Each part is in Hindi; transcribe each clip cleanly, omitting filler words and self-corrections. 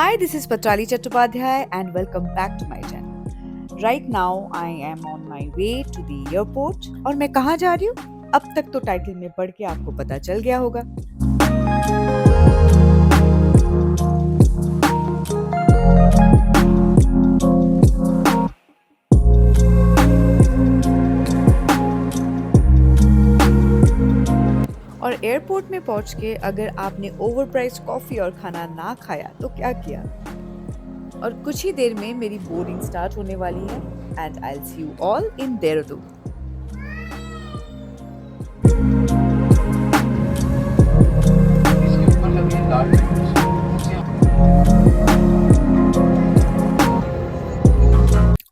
Hi, this is Patrali Chattopadhyay and welcome back to my channel. Right now I am on my way to the airport और मैं कहाँ जा रही हूँ? अब तक तो टाइटल में पढ़ के आपको पता चल गया होगा। और एयरपोर्ट में पहुंच के अगर आपने ओवरप्राइज कॉफी और खाना ना खाया तो क्या किया? और कुछ ही देर में मेरी बोर्डिंग स्टार्ट होने वाली है and I will see you all in Dehradun.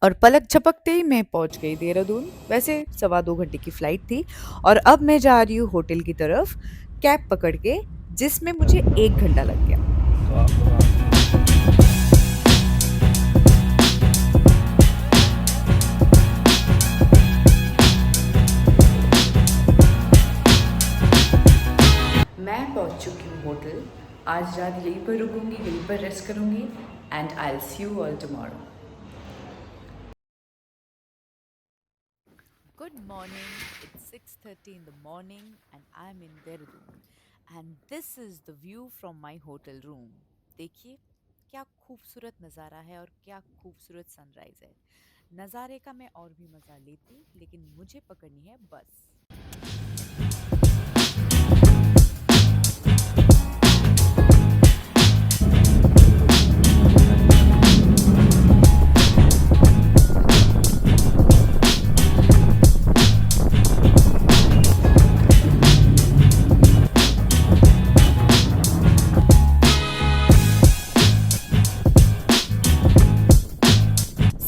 और पलक झपकते ही मैं पहुंच गई देहरादून। वैसे 2.25 घंटे की फ्लाइट थी और अब मैं जा रही हूँ होटल की तरफ कैब पकड़ के, जिसमें मुझे 1 घंटा लग गया। मैं पहुंच चुकी हूँ होटल। आज रात यहीं पर रुकूंगी, यहीं पर रेस्ट करूंगी and I will see you all tomorrow. Good morning. It's 6:30 in the morning and I'm in Dehradun. And this is the view from my hotel room. देखिए क्या खूबसूरत नज़ारा है और क्या खूबसूरत सनराइज है। नज़ारे का मैं और भी मज़ा लेती, लेकिन मुझे पकड़नी है बस।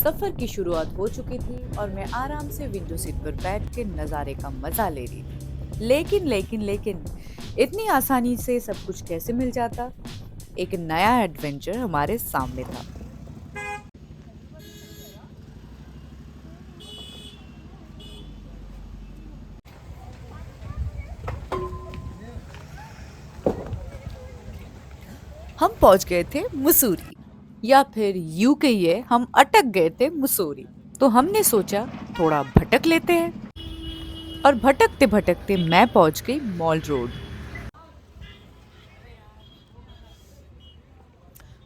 सफ़र की शुरुआत हो चुकी थी और मैं आराम से विंडो सीट पर बैठ के नज़ारे का मज़ा ले रही थी। लेकिन इतनी आसानी से सब कुछ कैसे मिल जाता? एक नया एडवेंचर हमारे सामने था। हम पहुंच गए थे मसूरी, या फिर यूं कहिए हम अटक गए थे मसूरी। तो हमने सोचा थोड़ा भटक लेते हैं और भटकते भटकते मैं पहुंच गई मॉल रोड।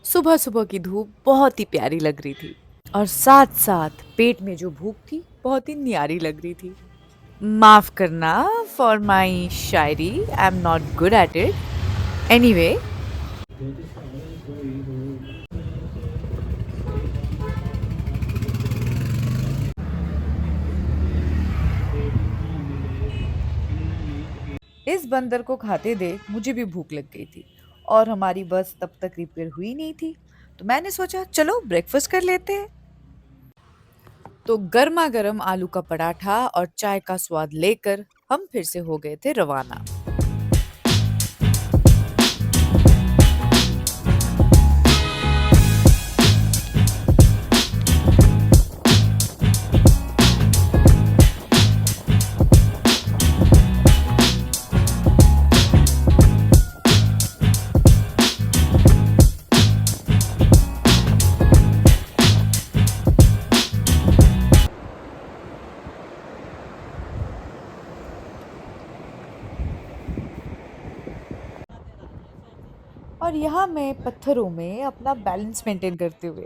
सुबह सुबह की धूप बहुत ही प्यारी लग रही थी और साथ साथ पेट में जो भूख थी बहुत ही न्यारी लग रही थी। माफ करना for my Shayari, I am not good at it. Anyway, इस बंदर को खाते देख मुझे भी भूख लग गई थी और हमारी बस तब तक रिपेयर हुई नहीं थी, तो मैंने सोचा चलो ब्रेकफास्ट कर लेते हैं। तो गर्मा गर्म आलू का पराठा और चाय का स्वाद लेकर हम फिर से हो गए थे रवाना। और यहाँ मैं पत्थरों में अपना बैलेंस मेंटेन करते हुए,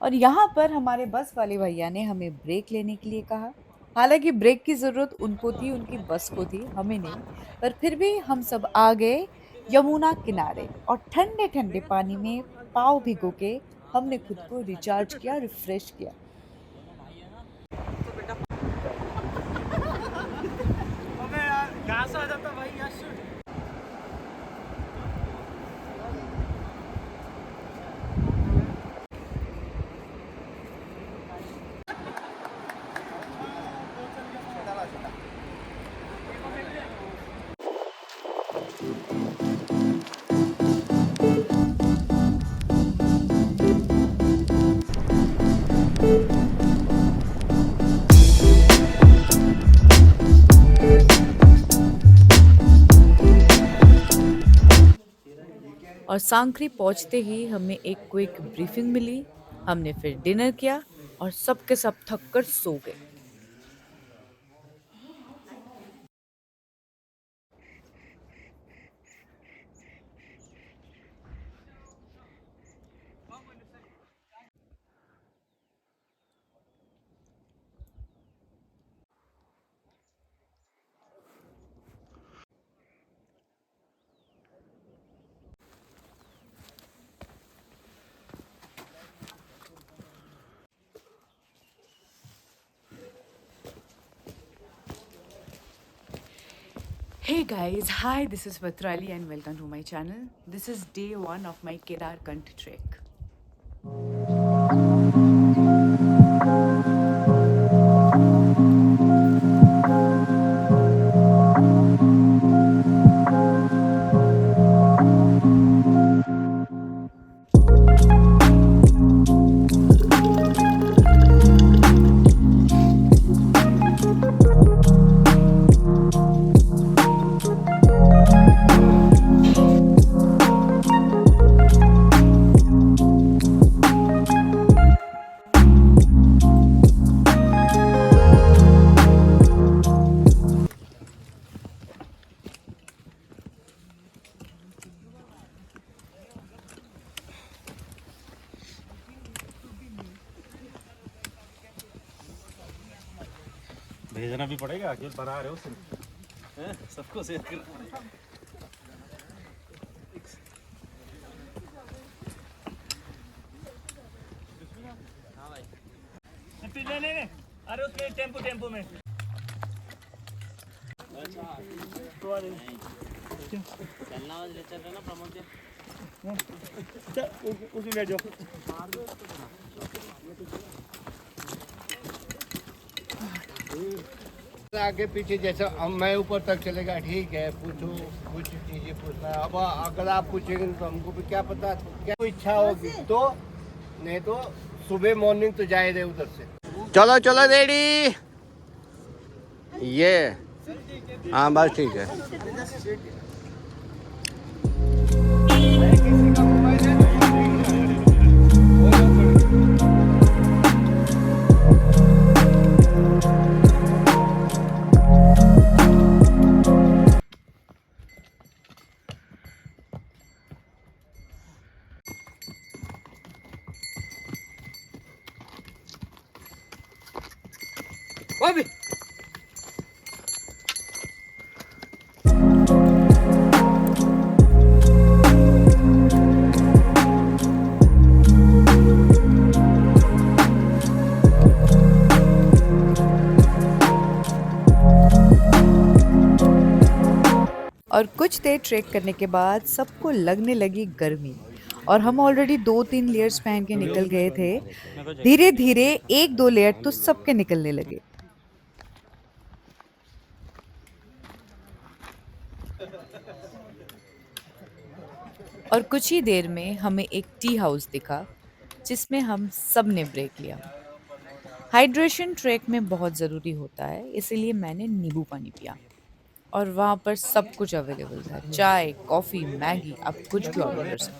और यहाँ पर हमारे बस वाले भैया ने हमें ब्रेक लेने के लिए कहा। हालांकि ब्रेक की जरूरत उनको थी, उनकी बस को थी, हमें नहीं। पर फिर भी हम सब आ गए यमुना किनारे और ठंडे ठंडे पानी में पाँव भिगो के हमने खुद को रिचार्ज किया, रिफ्रेश किया। अबे यार घास आ जाता भाई यार। और और सांकरी पहुंचते ही हमें एक क्विक ब्रीफिंग मिली। हमने फिर डिनर किया और सब के सब थक कर सो गए। Hey guys, hi, this is Vatrali and welcome to my channel. This is day 1 of my Kedar Kant trek. भेजना भी पड़ेगा कि बना रहे हो सिर्फ हैं? सबको शेयर कर। ले ले ले, अरे उसमें टेम्पो टेम्पो में चलना ले चल रहे ना प्रमोद जी। उसी में जो आगे पीछे जैसा अब मैं ऊपर तक चलेगा ठीक है, पूछो कुछ चीजें पूछना है। अब अगर आप पूछेंगे तो हमको भी क्या पता, क्या इच्छा होगी तो, नहीं तो सुबह मॉर्निंग तो जाए रहे उधर से। चलो चलो रेडी, ये हाँ बस ठीक है। अभी और कुछ देर ट्रेक करने के बाद सबको लगने लगी गर्मी और हम ऑलरेडी 2-3 लेयर्स पहन के निकल गए थे। धीरे धीरे 1-2 लेयर तो सबके निकलने लगे। और कुछ ही देर में हमें एक टी हाउस दिखा जिसमें हम सब ने ब्रेक लिया। हाइड्रेशन ट्रैक में बहुत ज़रूरी होता है, इसीलिए मैंने नींबू पानी पिया। और वहाँ पर सब कुछ अवेलेबल था, चाय, कॉफ़ी, मैगी, आप कुछ भी ऑर्डर कर सकते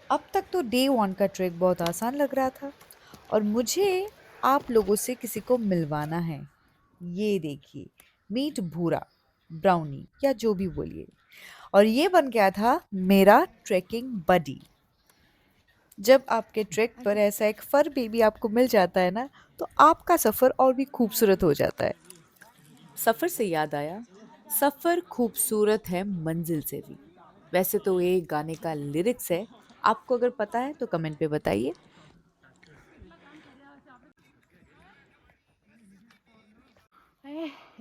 अब तक तो डे 1 का ट्रैक बहुत आसान लग रहा था और मुझे आप लोगों से किसी को मिलवाना है। ये देखिए, मीट भूरा, ब्राउनी या जो भी बोलिए। और ये बन गया था मेरा ट्रैकिंग बडी। जब आपके ट्रैक पर ऐसा एक फर बेबी आपको मिल जाता है ना, तो आपका सफ़र और भी खूबसूरत हो जाता है। सफ़र से याद आया, सफ़र खूबसूरत है मंजिल से भी। वैसे तो ये गाने का लिरिक्स है, आपको अगर पता है तो कमेंट पे बताइए।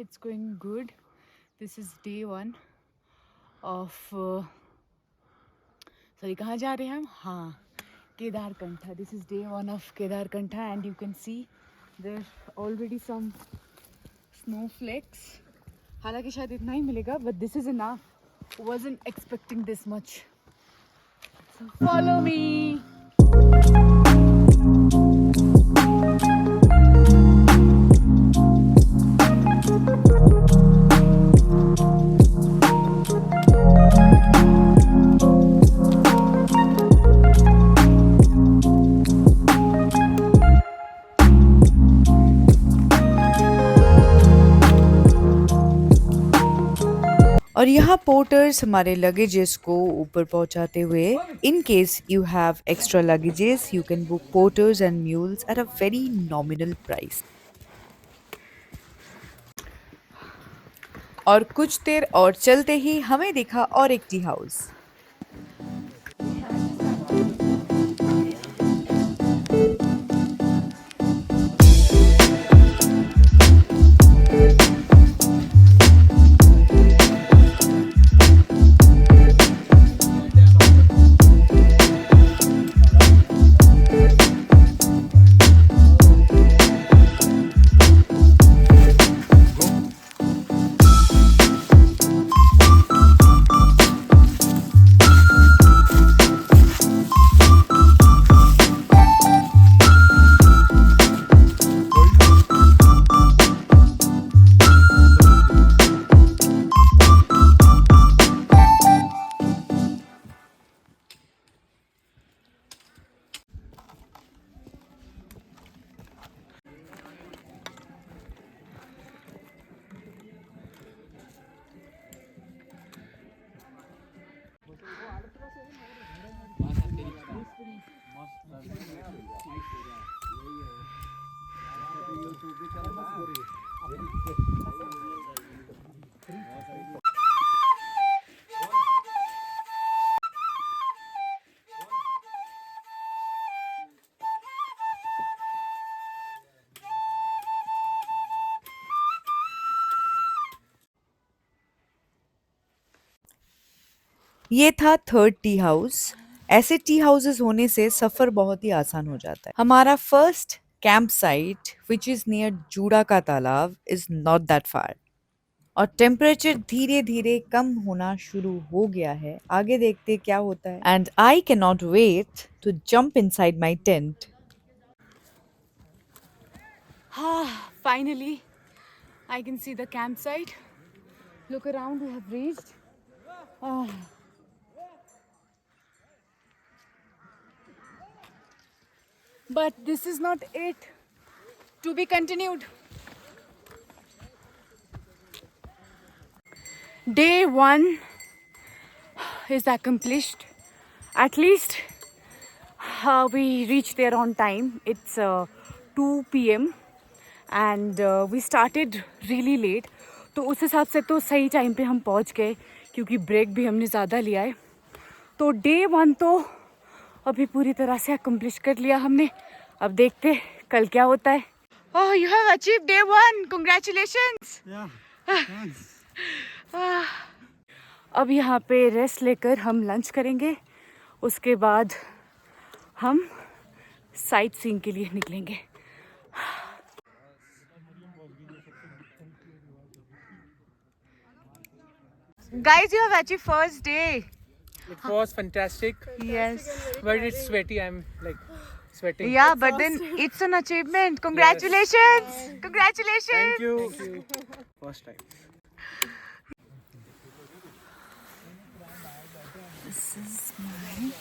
It's going good. This is day 1 of sorry, कहाँ जा रहे हैं हम? हाँ, Kedarkantha. This is day 1 of Kedarkantha and you can see there already some snowflakes. हालांकि शायद इतना ही मिलेगा, but this is enough. wasn't expecting this much. So follow me. और यहाँ पोर्टर्स हमारे लगेजेस को ऊपर पहुँचाते हुए, in case you have extra luggages you can book porters and mules at a very nominal price. और कुछ देर और चलते ही हमें दिखा और एक टी हाउस. ये था थर्ड टी हाउस. ऐसे टी हाउसेस होने से सफर बहुत ही आसान हो जाता है. हमारा first camp site which is near जूड़ा का तालाब इज नॉट दैट फार. और टेम्परेचर धीरे धीरे कम होना शुरू हो गया है. आगे देखते क्या होता है. And I can not wait to jump inside my tent. Finally, I can see the campsite. Look around, we have reached. But this is not it. To be continued. Day 1 is accomplished. At least we reached there on time. It's 2 p.m. and we started really late. तो उस हिसाब से तो सही टाइम पे हम पहुंच गए क्योंकि ब्रेक भी हमने ज़्यादा लिया है. तो डे 1 तो अभी पूरी तरह से अकम्प्लिश कर लिया हमने. अब देखते कल क्या होता है. Oh, you have achieved day 1. Congratulations. अब यहाँ पे रेस्ट लेकर हम लंच करेंगे. उसके बाद हम साइट सीइंग के लिए निकलेंगे. Guys, you have achieved first day. It was fantastic, Yes. but it's sweaty. I'm like sweating. Yeah, but then it's an achievement. Congratulations. Congratulations. Thank you. First time. This is my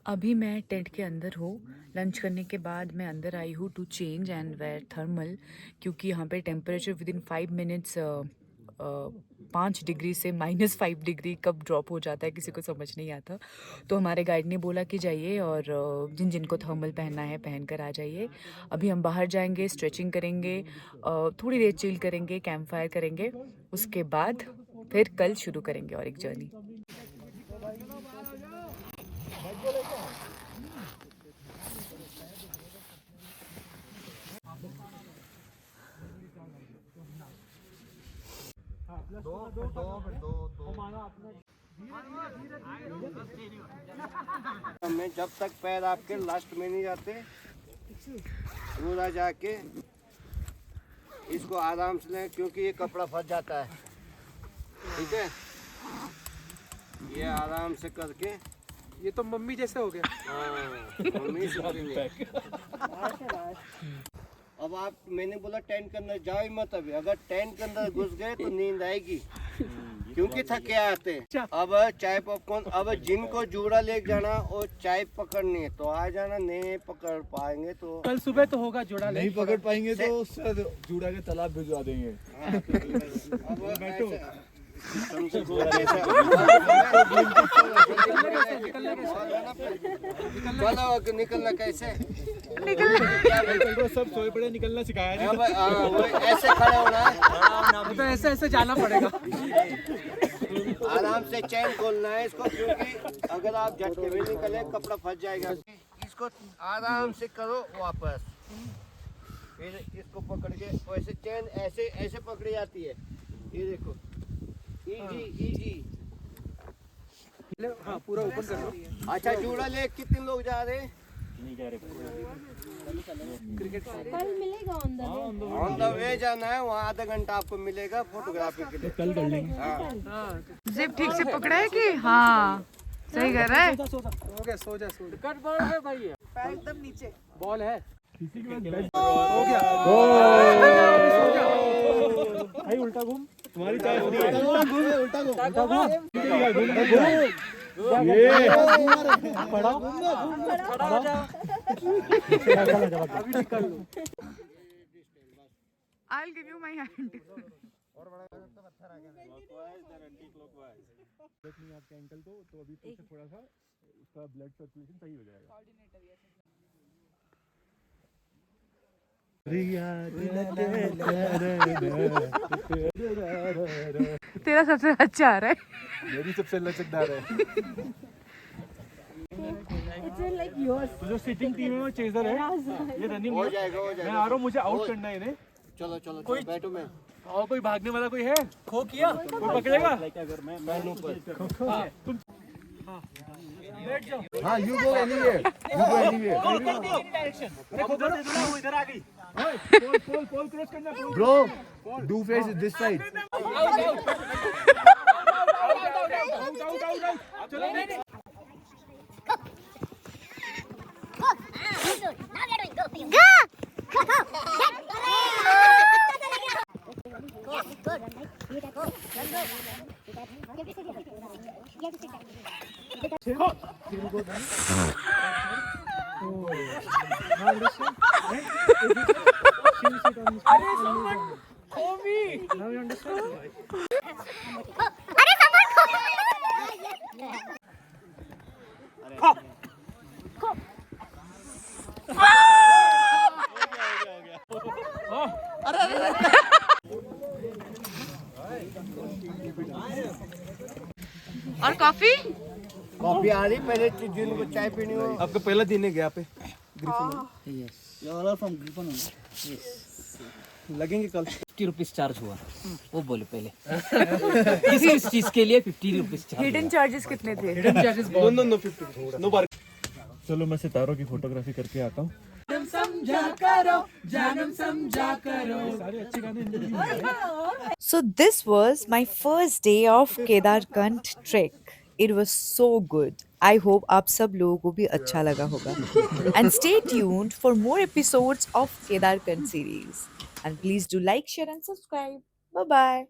अभी मैं टेंट के अंदर हूँ. लंच करने के बाद मैं अंदर आई हूँ to change and wear thermal क्योंकि यहाँ पे temperature within 5 minutes 5 degree से -5 डिग्री कब ड्रॉप हो जाता है किसी को समझ नहीं आता. तो हमारे गाइड ने बोला कि जाइए और जिन जिनको थर्मल पहनना है पहन कर आ जाइए. अभी हम बाहर जाएंगे, स्ट्रेचिंग करेंगे, थोड़ी देर चिल करेंगे, कैंप फायर करेंगे. उसके बाद फिर कल शुरू करेंगे और एक जर्नी. में जब तक पैर आपके लास्ट में नहीं जाते, रोजा जाके इसको आराम से लें, क्योंकि ये कपड़ा फंस जाता है। ठीक है, ये आराम से करके। ये तो मम्मी जैसे हो गया। हाँ, मम्मी सिखाएंगे। अब आप, मैंने बोला टेंट के अंदर जाओ ही मत अभी। अगर टेंट के अंदर घुस गए तो नींद आएगी, क्योंकि थके आते हैं। अब चाय पॉपकॉर्न, अब जिनको जूड़ा ले जाना और चाय पकड़नी है तो आ जाना, नहीं पकड़ पाएंगे तो कल सुबह तो होगा जोड़ा नहीं पकड़ पाएंगे तो सर जूड़ा के तालाब भिजवा देंगे। अब चलो निकलना कैसे? सब सोए पड़े, निकलना सिखाया अब ऐसे खड़े होना है, तो ऐसे ऐसे जाना पड़ेगा। आराम से चैन खोलना है इसको, क्योंकि अगर आप झटके में निकले कपड़ा फंस जाएगा। इसको आराम से करो वापस, फिर इसको पकड़ के वैसे चैन ऐसे ऐसे पकड़ी जाती है। ये देखो, इजी इजी। हाँ पूरा ओपन कर लो। अच्छा जूड़ा ले, कितने लोग जा रहे हैं? कल मिलेगा ऑन द वे जाना है, वहाँ आधा घंटा आपको मिलेगा फोटोग्राफी के लिए। कल कर लेंगे। हाँ। जिप ठीक से पकड़ा है कि? हाँ सही कर रहा है। हो गया, सो जा सो जा। कट बॉल है भाई, पैर एकदम नीचे बॉल है। हो गया। भाई उल्टा घूम, तुम्हारी चाय हो रही है। उल्टा घूम, उल्टा घूम, ये पड़ा खड़ा हो जाओ। अभी निकल लो। I'll give you my hand. नहीं आपके एंकल को, तो अभी तो थोड़ा सा उसका ब्लड सर्कुलेशन सही हो जाएगा। तेरा सबसे अच्छा आ रहा है। मेरी सबसे लचकदार है। तो जो सिटिंग टीम है वो चेजर है, ये रनिंग हो है। जाएगा हो मैं जाएगा। आ रहा हूँ, मुझे आउट करना है इन्हें। चलो चलो कोई बैठो में। और कोई भागने वाला कोई है? खो किया। कोई पकड़ेगा? हाँ, you go anywhere. You go anywhere. इधर आ गई। Pole cross करना। Bro, do face this side. और कॉफी? कॉफी आ रही, पहले जिनको चाय पीनी हो। आपका पहला दिन है क्या पे? लगेंगे कल। 50 रुपीज चार्ज हुआ, वो बोले पहले। किसी इस चीज के लिए 50 रुपीज चार्ज। हिडन चार्जेस कितने थे? नो 50 नो बार। चलो मैं सितारों की फोटोग्राफी करके आता हूँ। सारे अच्छे गाने। So this was my first day of Kedarkant trek. It was so good. I hope आप सब लोगों को भी अच्छा लगा होगा. And stay tuned for more episodes of Kedarkant series. And please do like, share and subscribe. Bye bye.